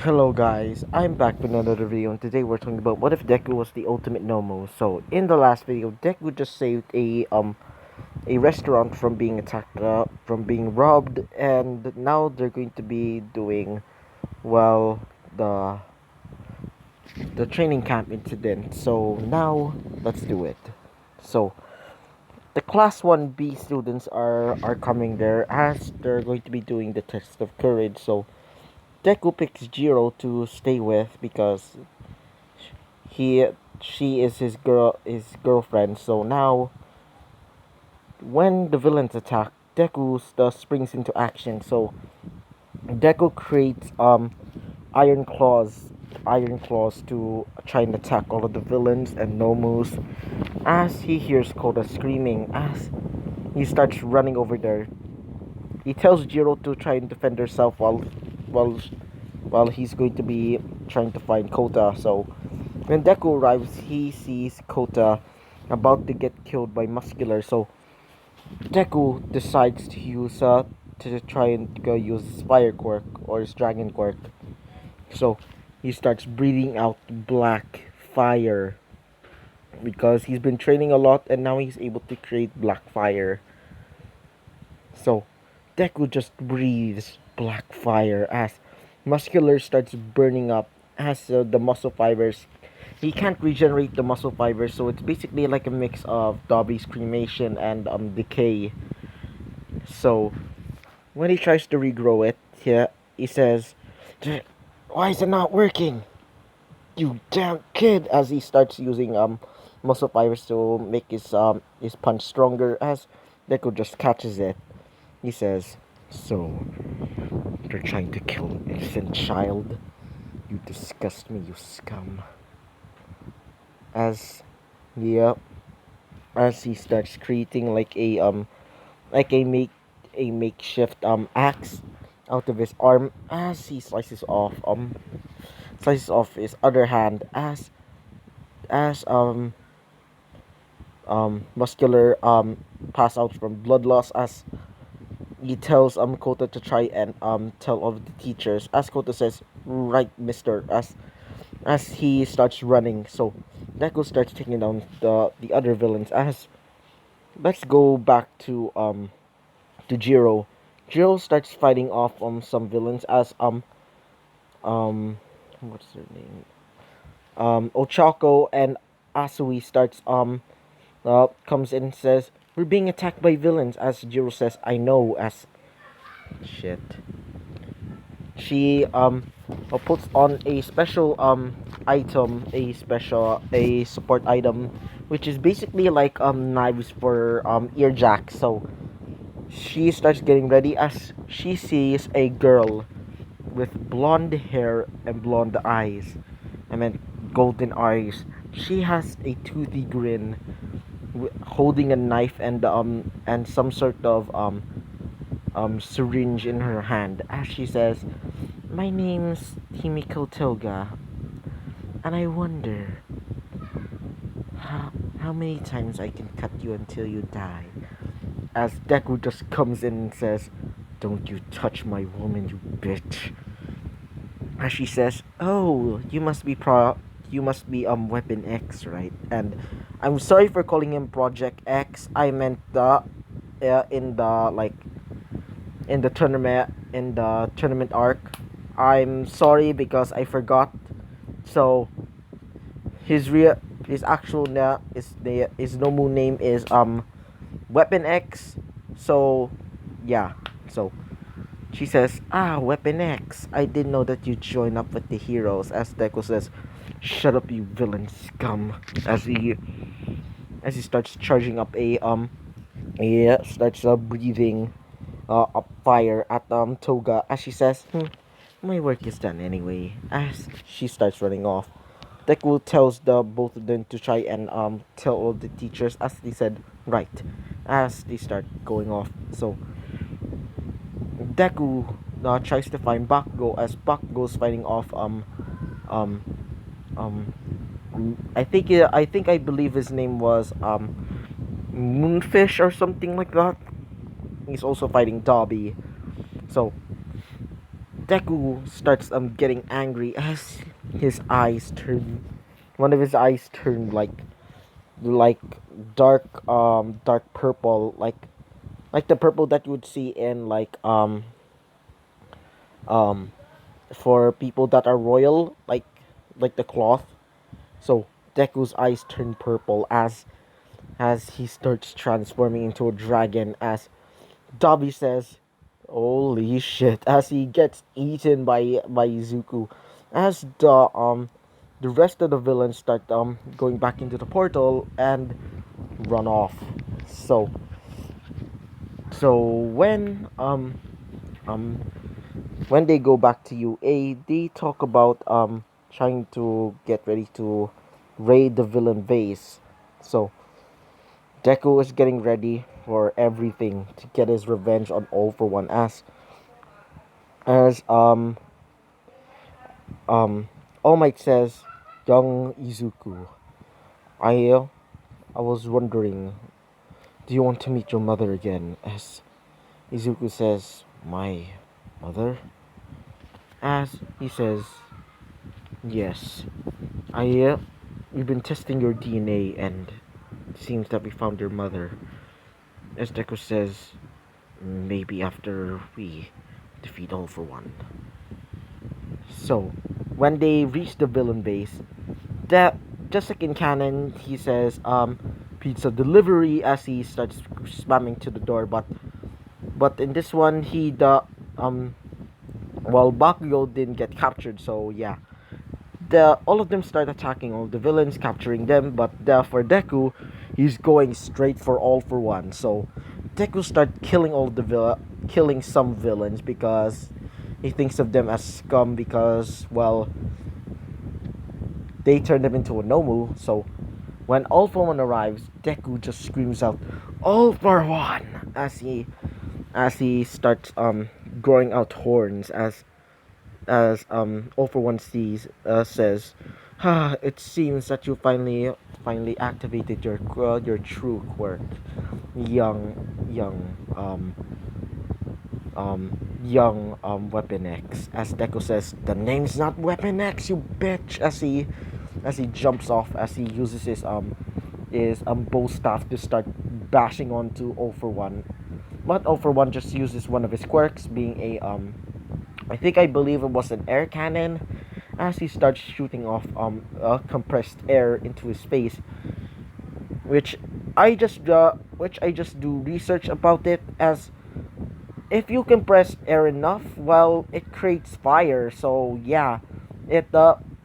Hello guys, I'm back with another video and today we're talking about what if Deku was the ultimate Nomu. So in the last video, Deku just saved a restaurant from being attacked, from being robbed, and now they're going to be doing well the the training camp incident. So now let's do it. So the class 1B students are coming there as they're going to be doing the test of courage. So Deku picks Jiro to stay with because he she is his girlfriend. So now when the villains attack, Deku springs into action. So Deku creates iron claws to try and attack all of the villains and Nomus. As he hears Koda screaming, as he starts running over there, he tells Jiro to try and defend herself while while he's going to be trying to find Kota. So when Deku arrives, he sees Kota about to get killed by Muscular. So Deku decides to try and go use his fire quirk or his dragon quirk. So he starts breathing out black fire because he's been training a lot and now he's able to create black fire. So Deku just breathes black fire as Muscular starts burning up as the muscle fibers. He can't regenerate the muscle fibers, so it's basically like a mix of Dobby's cremation and decay. So when he tries to regrow it, he says, "Why is it not working? You damn kid!" As he starts using muscle fibers to make his punch stronger. As Deku just catches it, he says, "So you're trying to kill an innocent child? You disgust me, you scum." As yeah, as he starts creating like a makeshift axe out of his arm as he slices off his other hand as Muscular pass out from blood loss as he tells Kota to try and tell all of the teachers as Kota says, "Right, mister," as he starts running. So Deku starts taking down the other villains. As let's go back to Jiro. Jiro starts fighting off some villains as what's their name? Ochako and Asui starts comes in and says, "We're being attacked by villains." As Jiro says, "I know." As shit, she puts on a special item, a support item, which is basically like knives for ear jacks. So she starts getting ready as she sees a girl with blonde hair and blonde eyes. I meant golden eyes. She has a toothy grin, holding a knife and some sort of syringe in her hand. As she says, "My name's Himiko Toga, and I wonder how many times I can cut you until you die." As Deku just comes in and says, "Don't you touch my woman, you bitch." As she says, "Oh, you must be Weapon X, right?" And I'm sorry for calling him Project X. I meant the in the like in the tournament arc. I'm sorry because I forgot. So his real his actual his nomu name is Weapon X. So yeah. So she says, "Ah, Weapon X. I didn't know that you'd join up with the heroes." As Deku says, "Shut up, you villain scum." As he starts charging up starts breathing up fire at Toga. As she says, "My work is done anyway." As she starts running off, Deku tells the both of them to try and tell all the teachers. As they said, right. As they start going off, so Deku tries to find Bakugo as Bakugo's fighting off um um I believe his name was Moonfish or something like that. He's also fighting Dobby. So Deku starts getting angry as his eyes turn one of his eyes turned like dark purple, like the purple that you would see in um for people that are royal, like the cloth. So Deku's eyes turn purple as he starts transforming into a dragon, as Dobby says, "Holy shit!" As he gets eaten by Izuku, as the rest of the villains start going back into the portal and run off. So so um when they go back to UA, they talk about trying to get ready to raid the villain base. So Deku is getting ready for everything to get his revenge on All for One, as All Might says, "Young Izuku, I uh, I was wondering, do you want to meet your mother again?" As Izuku says, "My mother?" As he says, "Yes, I we've been testing your DNA and it seems that we found your mother." As Deku says, "Maybe after we defeat All for One." So, when they reach the villain base, that just like in canon, he says, "Pizza delivery," as he starts spamming to the door. But in this one, um, well, Bakugo didn't get captured. So yeah, the all of them start attacking all the villains, capturing them. But for Deku, he's going straight for All for One. So Deku start killing killing some villains because he thinks of them as scum because, well, they turned him into a nomu. So when All for One arrives, Deku just screams out, "All for One!" as he starts growing out horns, as All for One says, "Ah, it seems that you finally activated your true quirk, young Weapon X." As Deku says, "The name's not Weapon X, you bitch!" As he jumps off, as he uses his bow staff to start bashing onto All for One. But All for One just uses one of his quirks, being I believe it was an air cannon, as he starts shooting off compressed air into his face, which I just do research about it, as if you compress air enough, well, it creates fire. So yeah, it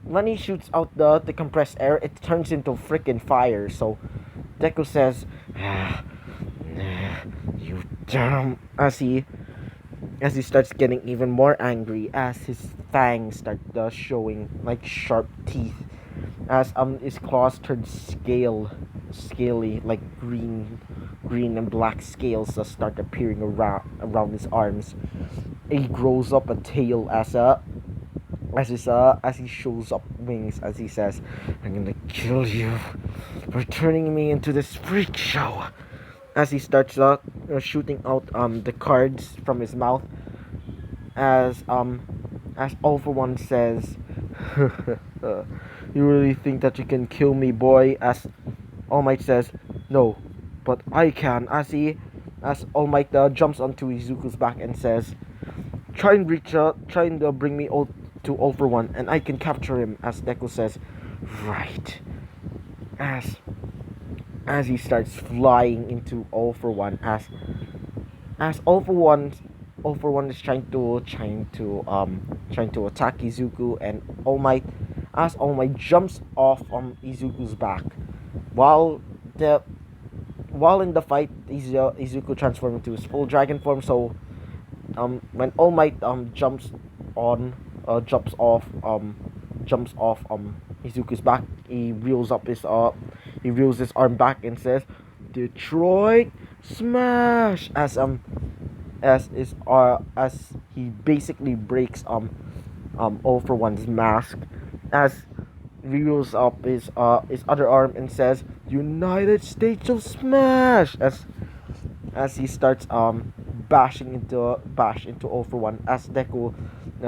when he shoots out the compressed air, it turns into freaking fire. So Deku says, "Ah, you dumb," as he starts getting even more angry, as his fangs start showing like sharp teeth, as his claws turn scaly, like green and black scales start appearing around his arms. He grows up a tail as he shows up wings, as he says, "I'm gonna kill you for turning me into this freak show." As he starts shooting out the cards from his mouth, as All for One says, "You really think that you can kill me, boy?" As All Might says, "No, but I can." As All Might jumps onto Izuku's back and says, try and bring me to All for One, and I can capture him." As Deku says, "Right." As he starts flying into All for One, as All for One is trying to attack Izuku, and All Might jumps off Izuku's back, while the while in the fight, Izuku transforms into his full dragon form. So when All Might on jumps off Izuku's back, he reels his arm back and says, "Detroit Smash!" As he basically breaks All for One's mask, as he reels up his other arm and says, "United States of Smash!" As he starts bash into All for One, as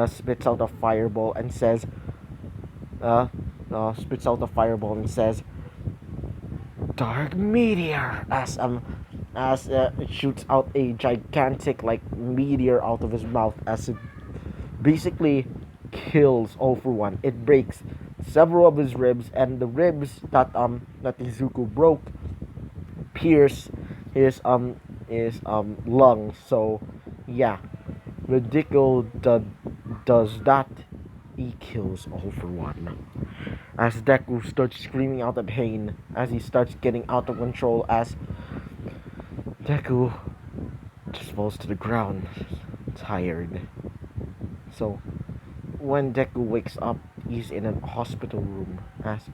spits out a fireball and says, uh, spits out a fireball and says, "Dark meteor," as it shoots out a gigantic like meteor out of his mouth as it basically kills all for one. It breaks several of his ribs, and the ribs that Izuku broke pierce his lungs. So yeah, Ridicule does that. He kills all for one. As Deku starts screaming out of pain, as he starts getting out of control, as Deku just falls to the ground, tired. So when Deku wakes up, he's in a hospital room. As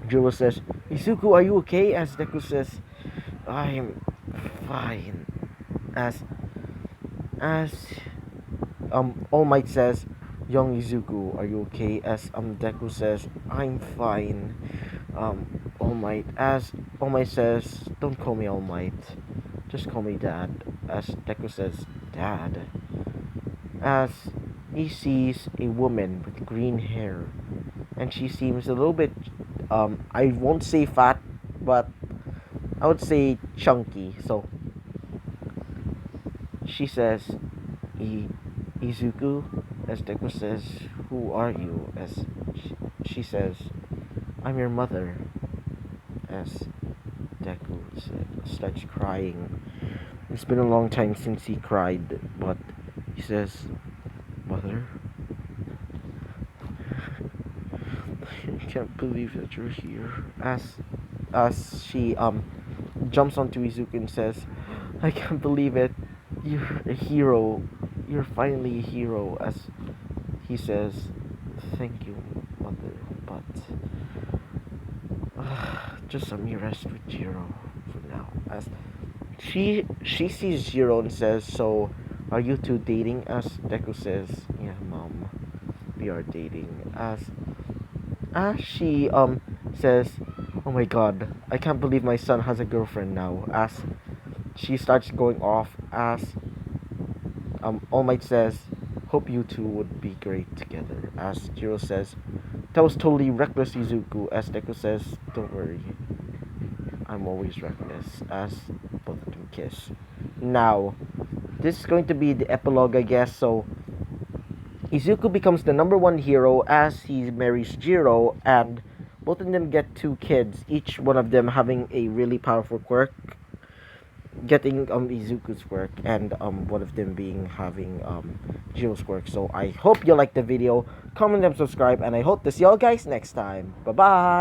Juro says, "Izuku, are you okay?" As Deku says, "I'm fine." As as All Might says, "Young Izuku, are you okay?" As Deku says, "I'm fine." All Might says, "Don't call me All Might, just call me Dad." As Deku says, "Dad." As he sees a woman with green hair, and she seems a little bit, I won't say fat, but I would say chunky. So she says, Izuku?" As Deku says, "Who are you?" As she says, "I'm your mother." As Deku starts crying. It's been a long time since he cried, but he says, "Mother, I can't believe that you're here." As she jumps onto Izuku and says, "I can't believe it. You're a hero. You're finally a hero." As he says, "Thank you, mother, but just let me rest with Jiro for now." As she sees Jiro and says, "So, are you two dating?" As Deku says, "Yeah, mom, we are dating." As she says, "Oh my god, I can't believe my son has a girlfriend now." As she starts going off, as All Might says, "Hope you two would be great together." As Jiro says, "That was totally reckless, Izuku." As Deku says, "Don't worry, I'm always reckless." As both of them kiss. Now, this is going to be the epilogue, I guess. So Izuku becomes the number one hero as he marries Jiro, and both of them get two kids, each one of them having a really powerful quirk. Getting Izuku's quirk, and one of them being having Jiro's quirk. So I hope you like the video, comment and subscribe, and I hope to see y'all guys next time. Bye bye.